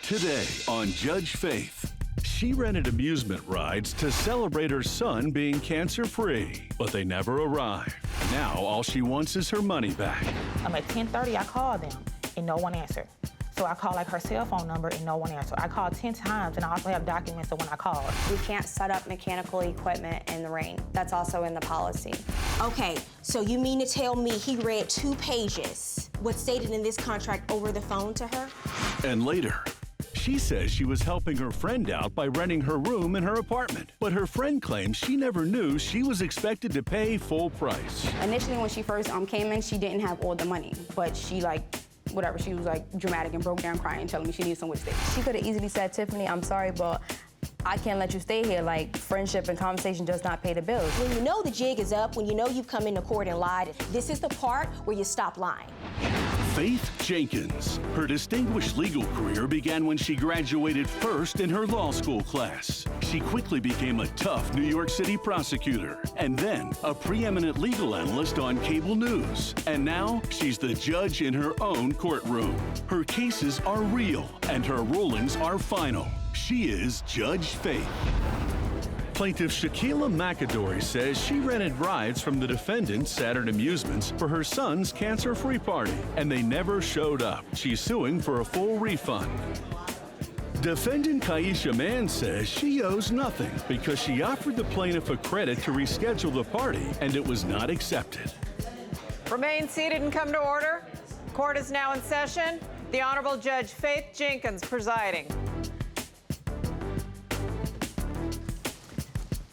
Today on Judge Faith, she rented amusement rides to celebrate her son being cancer-free, but they never arrived. Now all she wants is her money back. At 10:30, I called them and no one answered. So I called her cell phone number and no one answered. I called 10 times and I also have documents of when I called. We can't set up mechanical equipment in the rain. That's also in the policy. Okay, so you mean to tell me he read 2 pages, what's stated in this contract, over the phone to her? And later, she says she was helping her friend out by renting her room in her apartment. But her friend claims she never knew she was expected to pay full price. Initially, when she first came in, she didn't have all the money, but she she was dramatic and broke down crying, telling me she needs some lipstick. She could have easily said, Tiffany, I'm sorry, but I can't let you stay here. Like, friendship and conversation does not pay the bills. When you know the jig is up, when you know you've come into court and lied, this is the part where you stop lying. Faith Jenkins. Her distinguished legal career began when she graduated first in her law school class. She quickly became a tough New York City prosecutor and then a preeminent legal analyst on cable news. And now she's the judge in her own courtroom. Her cases are real and her rulings are final. She is Judge Faith. Plaintiff Shaquila McAdory says she rented rides from the defendant, Saturn Amusements, for her son's cancer-free party, and they never showed up. She's suing for a full refund. Defendant Kaisha Mann says she owes nothing because she offered the plaintiff a credit to reschedule the party, and it was not accepted. Remain seated and come to order. Court is now in session. The Honorable Judge Faith Jenkins presiding.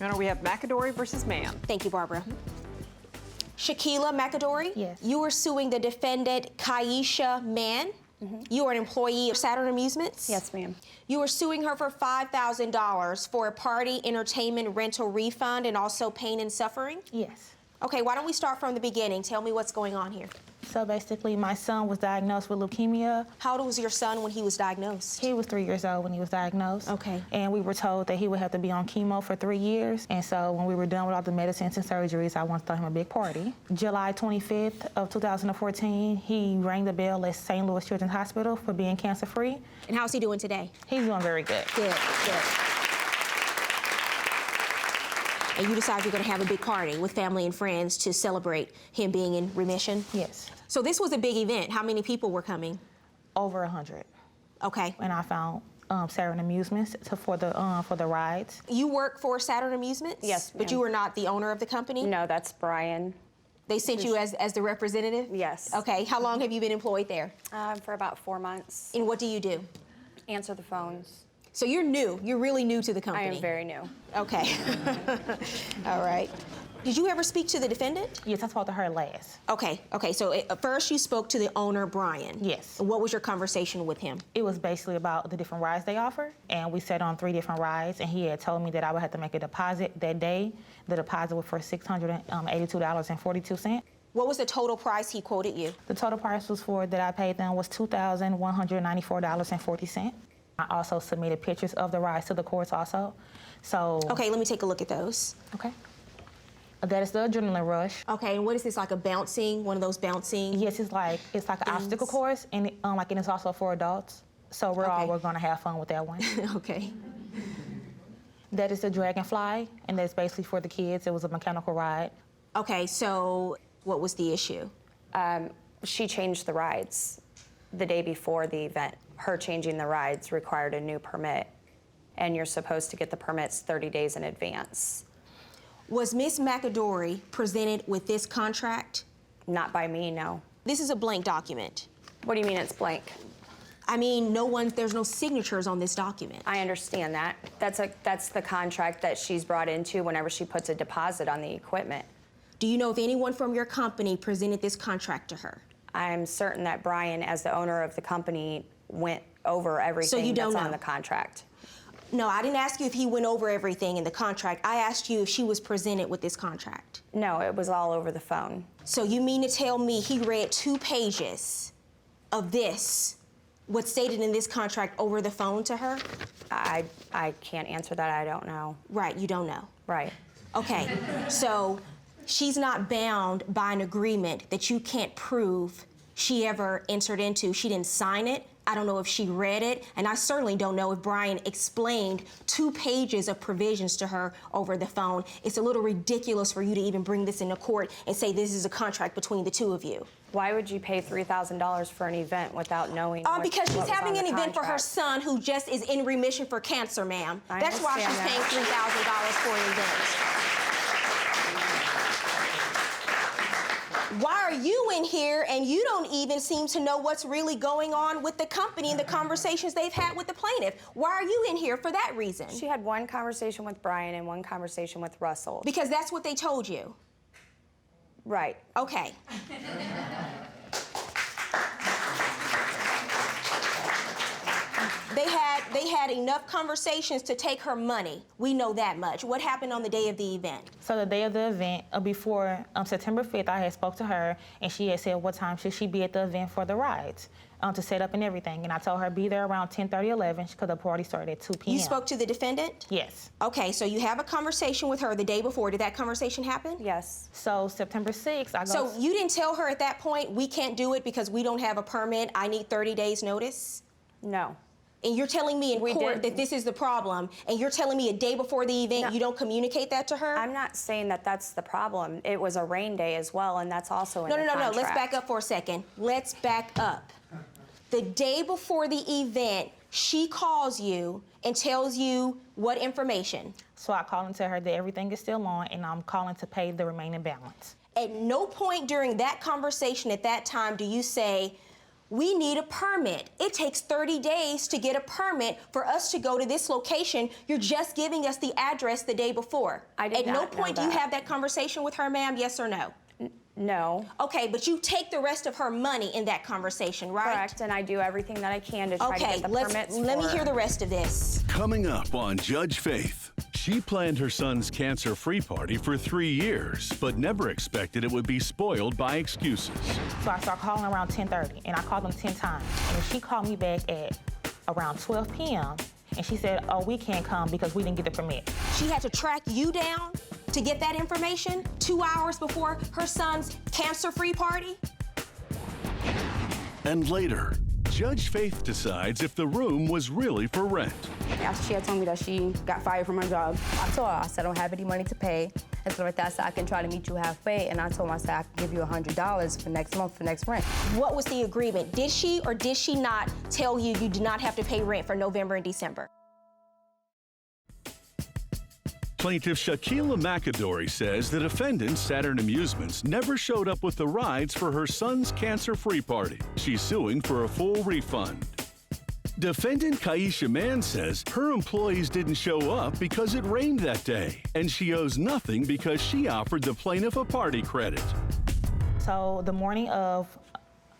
Your Honor, we have McAdory versus Mann. Thank you, Barbara. Shaquila McAdory? Yes. You were suing the defendant, Kaisha Mann. You are an employee of Saturn Amusements? Yes, ma'am. You were suing her for $5,000 for a party, entertainment, rental refund, and also pain and suffering? Yes. Okay, why don't we start from the beginning? Tell me what's going on here. So basically, my son was diagnosed with leukemia. How old was your son when he was diagnosed? He was 3 years old when he was diagnosed. Okay. And we were told that he would have to be on chemo for 3 years. And so when we were done with all the medicines and surgeries, I wanted to throw him a big party. July 25th of 2014, he rang the bell at St. Louis Children's Hospital for being cancer-free. And how's he doing today? He's doing very good. Good, good. And you decide you're gonna have a big party with family and friends to celebrate him being in remission? Yes. So this was a big event. How many people were coming? Over 100. Okay. And I found Saturn Amusements for the rides. You work for Saturn Amusements? Yes, But ma'am. you were not the owner of the company? No, that's Brian. They sent you as the representative? Yes. Okay, how long have you been employed there? For about 4 months. And what do you do? Answer the phones. So you're new, you're really new to the I company? am very new. Okay. All right. Did you ever speak to the defendant? Yes, I spoke to her last. Okay, so first you spoke to the owner, Brian. Yes. What was your conversation with him? It was basically about the different rides they offer, and we sat on 3 different rides, and he had told me that I would have to make a deposit that day. The deposit was for $682.42. What was the total price he quoted you? The total price that I paid them was $2,194.40. I also submitted pictures of the rides to the courts also. So. Okay, let me take a look at those. Okay. That is the adrenaline rush. Okay, and what is this, like a bouncing, one of those bouncing? Yes, it's like an obstacle course, and and it's also for adults. So we're gonna have fun with that one. Okay. That is the Dragonfly, and that's basically for the kids. It was a mechanical ride. Okay, so what was the issue? She changed the rides the day before the event. Her changing the rides required a new permit, and you're supposed to get the permits 30 days in advance. Was Ms. McAdory presented with this contract? Not by me, no. This is a blank document. What do you mean it's blank? I mean, there's no signatures on this document. I understand that. That's the contract that she's brought into whenever she puts a deposit on the equipment. Do you know if anyone from your company presented this contract to her? I'm certain that Brian, as the owner of the company, went over everything that's on the contract. No, I didn't ask you if he went over everything in the contract. I asked you if she was presented with this contract. No, it was all over the phone. So you mean to tell me he read 2 pages of this, what's stated in this contract, over the phone to her? I can't answer that. I don't know. Right, you don't know. Right. Okay, so she's not bound by an agreement that you can't prove she ever entered into. She didn't sign it I don't know if she read it, and I certainly don't know if Brian explained 2 pages of provisions to her over the phone. It's a little ridiculous for you to even bring this into court and say this is a contract between the 2 of you. Why would you pay $3,000 for an event without knowing Because she's what was having on an the event for her contract? son who just is in remission for cancer, ma'am. I That's why she's understand paying that. $3,000 for an event. Why are you in here and you don't even seem to know what's really going on with the company and the conversations they've had with the plaintiff? Why are you in here for that reason? She had one conversation with Brian and one conversation with Russell. Because that's what they told you. Right. Okay. They had enough conversations to take her money. We know that much. What happened on the day of the event? So the day of the event, before September 5th, I had spoke to her, and she had said what time should she be at the event for the rides, to set up and everything. And I told her be there around 10:30, 11, because the party started at 2 p.m. You spoke to the defendant? Yes. Okay, so you have a conversation with her the day before. Did that conversation happen? Yes. So September 6th, I go. So you didn't tell her at that point, we can't do it because we don't have a permit, I need 30 days notice? No. And you're telling me in We court did. that this is the problem, and you're telling me a day before the event No. you don't communicate that to her? I'm not saying that that's the problem. It was a rain day as well, and that's also in No, the no, no, no. contract. Let's back up for a second. Let's back up. The day before the event, she calls you and tells you what information? So I call and tell her that everything is still on, and I'm calling to pay the remaining balance. At no point during that conversation at that time do you say, we need a permit. It takes 30 days to get a permit for us to go to this location. You're just giving us the address the day before. I did At no not know point do you that. have that conversation with her, ma'am, yes or no? No. Okay, but you take the rest of her money in that conversation, right? Correct, and I do everything that I can to try to Okay, get the permits let me for hear her. the rest of this. Coming up on Judge Faith, she planned her son's cancer-free party for 3 years, but never expected it would be spoiled by excuses. So I start calling around 10:30, and I called them 10 times. And then she called me back at around 12 p.m., and she said, oh, we can't come because we didn't get the permit. She had to track you down to get that information 2 hours before her son's cancer-free party? And later, Judge Faith decides if the room was really for rent. After she had told me that she got fired from her job, I told her, I said, I don't have any money to pay. And so like that, I said, I can try to meet you halfway. And I told her, I said, I can give you $100 for next month for next rent. What was the agreement? Did she or did she not tell you you did not have to pay rent for November and December? Plaintiff Shaquila McAdory says the defendant, Saturn Amusements, never showed up with the rides for her son's cancer-free party. She's suing for a full refund. Defendant Kaisha Mann says her employees didn't show up because it rained that day, and she owes nothing because she offered the plaintiff a party credit. So the morning of,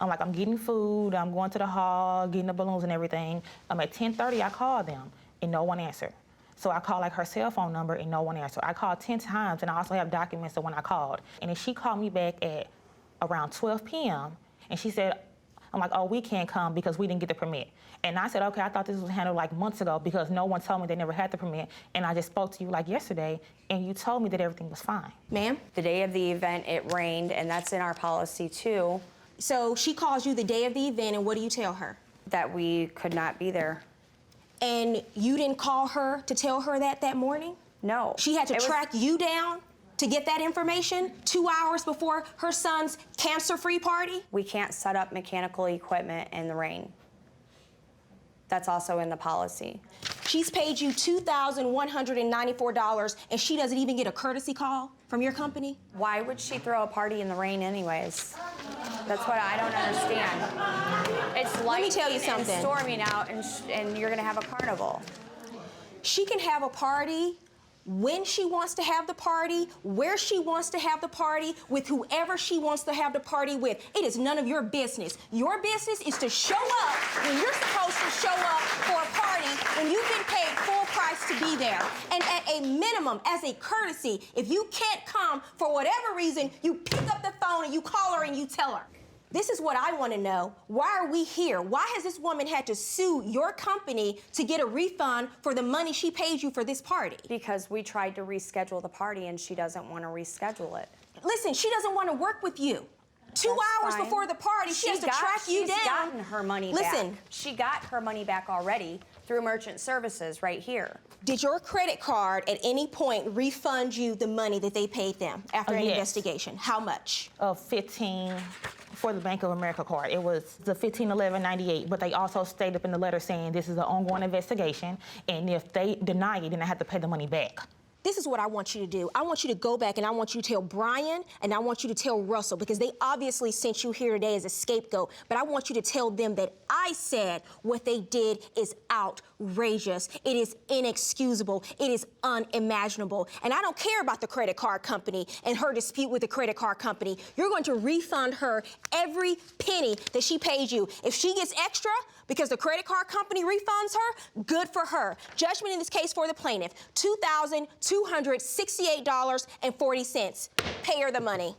I'm getting food, I'm going to the hall, getting the balloons and everything. At 10:30, I called them, and no one answered. So I called her cell phone number, and no one answered. I called 10 times, and I also have documents of when I called. And then she called me back at around 12 p.m., and she said, oh, we can't come because we didn't get the permit. And I said, okay, I thought this was handled months ago because no one told me they never had the permit. And I just spoke to you yesterday, and you told me that everything was fine. Ma'am? The day of the event, it rained, and that's in our policy too, So she calls you the day of the event, and what do you tell her? that we could not be there. And you didn't call her to tell her that morning? No. She had to It was- track you down to get that information 2 hours before her son's cancer-free party? We can't set up mechanical equipment in the rain. That's also in the policy. She's paid you $2,194, and she doesn't even get a courtesy call from your company? Why would she throw a party in the rain anyways? That's what I don't understand. It's Let me tell you lightning something. and storming out, and you're gonna have a carnival. She can have a party when she wants to have the party, where she wants to have the party, with whoever she wants to have the party with. It is none of your business. Your business is to show up when you're supposed to show up for a party when you've been paid full price to be there. And at a minimum, as a courtesy, if you can't come for whatever reason, you pick up the phone and you call her and you tell her. This is what I want to know. Why are we here? Why has this woman had to sue your company to get a refund for the money she paid you for this party? Because we tried to reschedule the party and she doesn't want to reschedule it. Listen, she doesn't want to work with you. 2 hours fine. before the party, she has to track you down. She's gotten her money Listen, back. She got her money back already through merchant services right here. did your credit card at any point refund you the money that they paid them after an Yes. investigation? How much? Of 15 for the Bank of America card. It was the 1511.98, but they also stated up in the letter saying this is an ongoing investigation, and if they deny it, then I have to pay the money back. This is what I want you to do. I want you to go back and I want you to tell Brian and I want you to tell Russell, because they obviously sent you here today as a scapegoat, but I want you to tell them that I said what they did is outrageous. It is inexcusable. It is unimaginable. And I don't care about the credit card company and her dispute with the credit card company. You're going to refund her every penny that she paid you. If she gets extra because the credit card company refunds her, good for her. Judgment in this case for the plaintiff, $2,268.40. Pay her the money.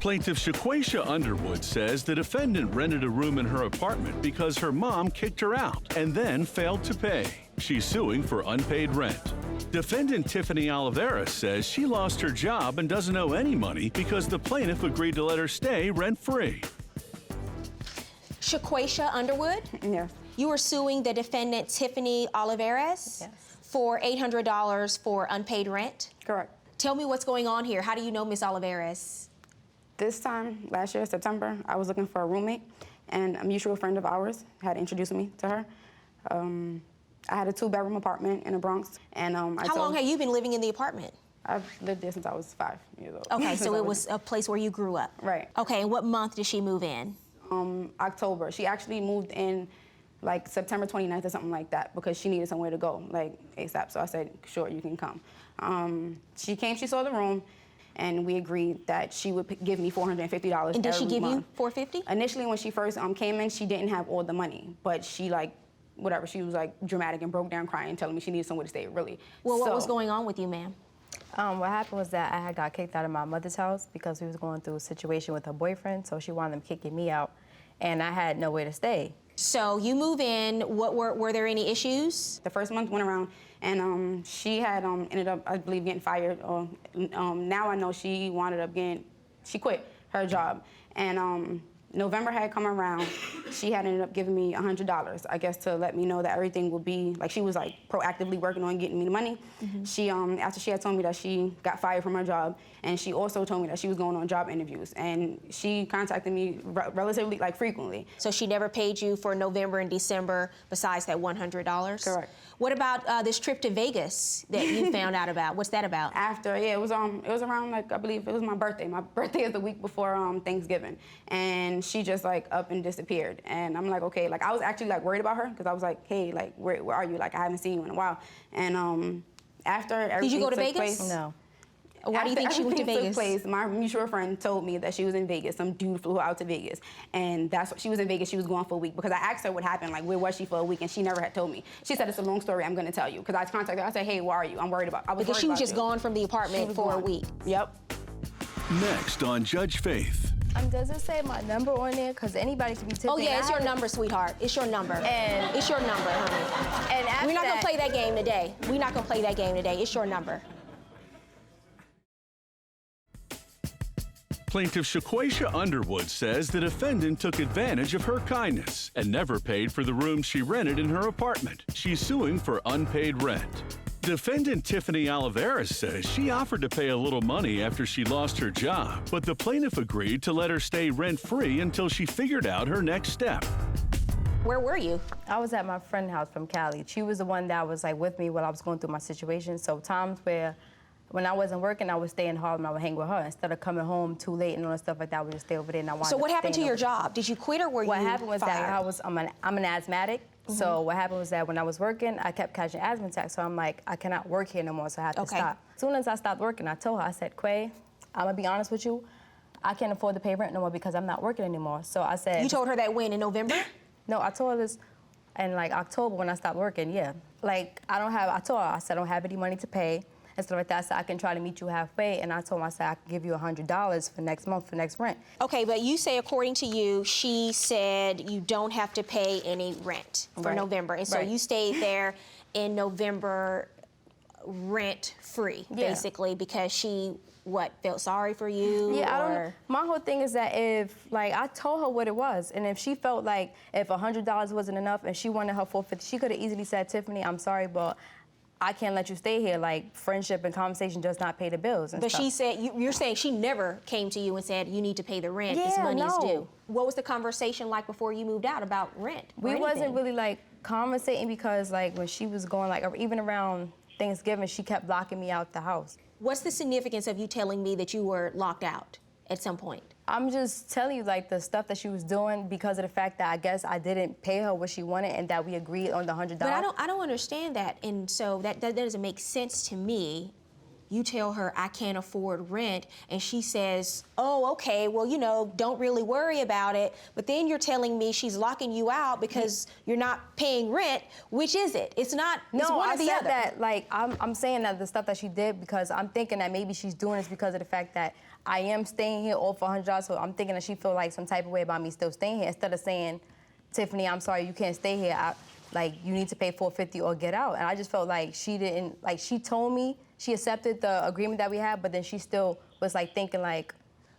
Plaintiff Shaquisha Underwood says the defendant rented a room in her apartment because her mom kicked her out and then failed to pay. She's suing for unpaid rent. Defendant Tiffany Oliveras says she lost her job and doesn't owe any money because the plaintiff agreed to let her stay rent-free. Shaquisha Underwood? Yes. You are suing the defendant Tiffany Oliveras Yes. for $800 for unpaid rent? Correct. Tell me what's going on here. How do you know Miss Oliveras? This time, last year, September, I was looking for a roommate, and a mutual friend of ours had introduced me to her. I had a 2-bedroom apartment in the Bronx, and How long have you been living in the apartment? I've lived there since I was 5 years old. Okay, Since so I it was a place where you grew up. Right. Okay, and what month did she move in? October. She actually moved in like September 29th or something like that because she needed somewhere to go, like ASAP. So I said, sure, you can come. She came, she saw the room, and we agreed that she would give me $450 And did she every give month. you $450? Initially, when she first came in, she didn't have all the money, but she she was like dramatic and broke down crying, telling me she needed somewhere to stay, really. Well, what So- was going on with you, ma'am? What happened was that I had got kicked out of my mother's house because we was going through a situation with her boyfriend, so she wanted him kicking me out, and I had nowhere to stay. So you move in. What were there any issues? The first month went around, and she had ended up, I believe, getting fired. Now I know she she quit her job. And November had come around. She had ended up giving me $100, I guess, to let me know that everything would be, like, she was, like, proactively working on getting me the money. Mm-hmm. She, after she had told me that she got fired from her job, and she also told me that she was going on job interviews, and she contacted me relatively, like, frequently. So she never paid you for November and December besides that $100? Correct. What about this trip to Vegas that you found out about? What's that about? After, yeah, it was around, like, I believe it was my birthday. My birthday is the week before Thanksgiving. And she just, like, up and disappeared. And I'm like, okay, like, I was actually, like, worried about her because I was like, hey, like, where are you? Like, I haven't seen you in a while. And after everything Did you go to took Vegas? place- No. Why do you think she went to After everything Vegas? took place, my mutual friend told me that she was in Vegas. Some dude flew her out to Vegas. And that's what she was in Vegas. She was going for a week because I asked her what happened, like, where was she for a week? And she never had told me. She said, it's a long story. I'm going to tell you. Because I contacted her. I said, hey, where are you? I'm worried about I was Because worried she was about just you. gone from the She apartment was for a gone. week. Yep. Next on Judge Faith. Does it say my number on there? Because anybody can be tipping. Oh, yeah, it's I your haven't- number, sweetheart. It's your number. And- it's your number, honey. And after We're not going that- to play that game today. We're not going to play that game today. It's your number. Plaintiff Shaquisha Underwood says the defendant took advantage of her kindness and never paid for the room she rented in her apartment. She's suing for unpaid rent. Defendant Tiffany Oliveras says she offered to pay a little money after she lost her job, but the plaintiff agreed to let her stay rent-free until she figured out her next step. Where were you? I was at my friend's house from Cali. She was the one that was like with me while I was going through my situation. So times where when I wasn't working, I would stay in Harlem. I would hang with her instead of coming home too late and all that stuff like that. I would just stay over there. And I wound So up what happened to staying your over. job? Did you quit or were you What happened was fired? that I'm an asthmatic. So what happened was that when I was working, I kept catching asthma attacks. So I'm like, I cannot work here no more. So I had to Okay. stop. As soon as I stopped working, I told her, I said, Quay, I'm gonna be honest with you, I can't afford to pay rent no more because I'm not working anymore. So I said, You told her that when, in November? no, I told her this in like October when I stopped working, yeah. Like I told her, I said I don't have any money to pay. and stuff like that. So I can try to meet you halfway. And I told him, I said, I can give you $100 for next month, for next rent. Okay, but you say, according to you, she said you don't have to pay any rent for Right. November. And so Right. you stayed there in November rent-free, Yeah. basically, because she, felt sorry for you? Yeah, I don't or- know. My whole thing is that if, I told her what it was, and if she felt like if $100 wasn't enough and she wanted her $450, she could have easily said, Tiffany, I'm sorry, but I can't let you stay here. Like, friendship and conversation does not pay the bills and But stuff. she said, you're saying she never came to you and said, you need to pay the rent, this Yeah, money is no. due. What was the conversation like before you moved out about rent? or We wasn't anything? really, conversating because, when she was going, or even around Thanksgiving, she kept blocking me out the house. What's the significance of you telling me that you were locked out at some point? I'm just telling you, the stuff that she was doing because of the fact that I guess I didn't pay her what she wanted and that we agreed on the $100. But I don't understand that, and so that doesn't make sense to me. You tell her I can't afford rent, and she says, oh, okay, well, don't really worry about it. But then you're telling me she's locking you out because you're not paying rent. Which is it? It's not. It's one I or the said other. that, I'm saying that the stuff that she did because I'm thinking that maybe she's doing this because of the fact that I am staying here all for $100, so I'm thinking that she feel some type of way about me still staying here instead of saying, Tiffany, I'm sorry, you can't stay here. You need to pay $450 or get out. And I just felt like she didn't, she told me she accepted the agreement that we had, but then she still was thinking well, I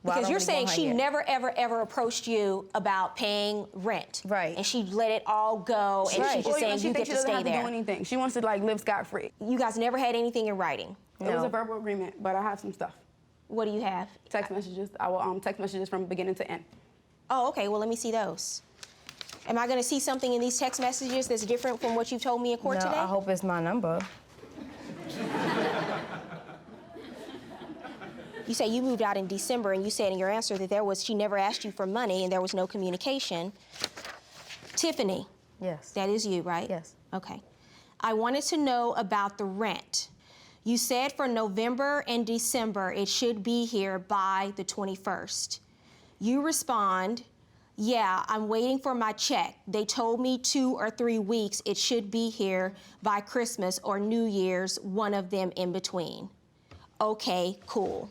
because don't you're really saying want her she here. never, ever, ever approached you about paying rent. Right. And she let it all go, and Right. she's just saying she you get thinks to she doesn't stay have to there. do anything. She wants to live scot-free. You guys never had anything in writing. It was No. a verbal agreement, but I have some stuff. What do you have? Text messages. I will text messages from beginning to end. Oh, okay. Well, let me see those. Am I going to see something in these text messages that's different from what you've told me in court No, today? I hope it's my number. You say you moved out in December, and you said in your answer that she never asked you for money and there was no communication. Tiffany, Yes. that is you, right? Yes. Okay. I wanted to know about the rent. You said for November and December it should be here by the 21st. You respond, yeah, I'm waiting for my check. They told me 2 or 3 weeks it should be here by Christmas or New Year's, one of them in between. Okay, cool.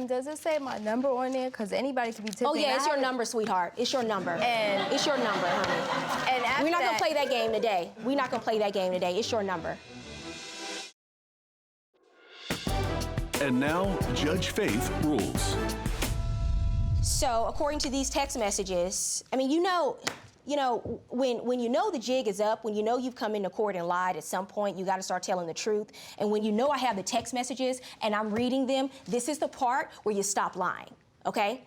Does it say my number on there? Because anybody could be Tiffany. Oh, yeah, and it's I your haven't- number, sweetheart. It's your number. And- It's your number, honey. And after We're not going that- to play that game today. We're not going to play that game today. It's your number. And now, Judge Faith rules. So, according to these text messages, I mean, when you know the jig is up, when you know you've come into court and lied, at some point you got to start telling the truth. And when you know I have the text messages and I'm reading them, this is the part where you stop lying, okay?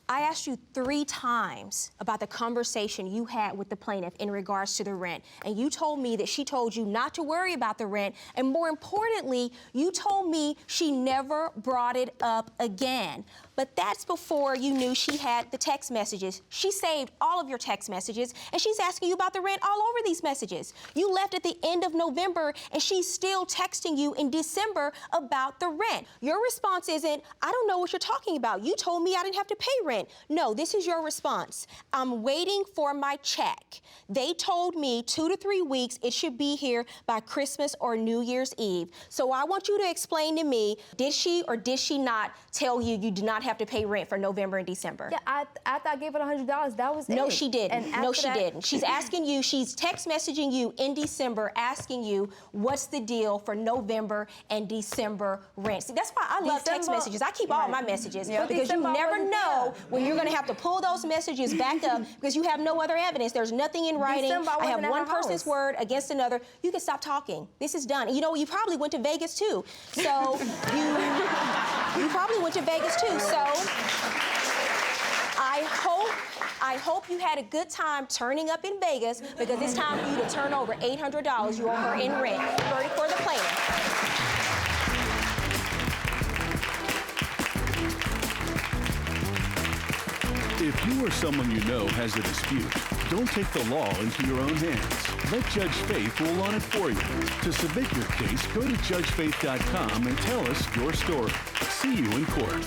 I asked you 3 times about the conversation you had with the plaintiff in regards to the rent. And you told me that she told you not to worry about the rent. And more importantly, you told me she never brought it up again. But that's before you knew she had the text messages. She saved all of your text messages, and she's asking you about the rent all over these messages. You left at the end of November, and she's still texting you in December about the rent. Your response isn't, I don't know what you're talking about. You told me I didn't have to pay rent. No, this is your response. I'm waiting for my check. They told me 2 to 3 weeks it should be here by Christmas or New Year's Eve. So I want you to explain to me, did she or did she not tell you you do not have to pay rent for November and December? Yeah, after I gave her $100, that was it. No, she didn't. And No, after she that- didn't. She's asking you, she's text messaging you in December, asking you what's the deal for November and December rent. See, that's why I love text December- messages. I keep all Right. my messages Yeah. because December you never wasn't know there. when you're going to have to pull those messages back up because you have no other evidence. There's nothing in writing. December, I I have wasn't at one her person's house. word against another. You can stop talking. This is done. You know, you probably went to Vegas too. So you probably went to Vegas too. So I hope you had a good time turning up in Vegas because it's time for you to turn over $800 you owe her in rent. Verdict for the plaintiff. If you or someone you know has a dispute, don't take the law into your own hands. Let Judge Faith rule on it for you. To submit your case, go to judgefaith.com and tell us your story. See you in court.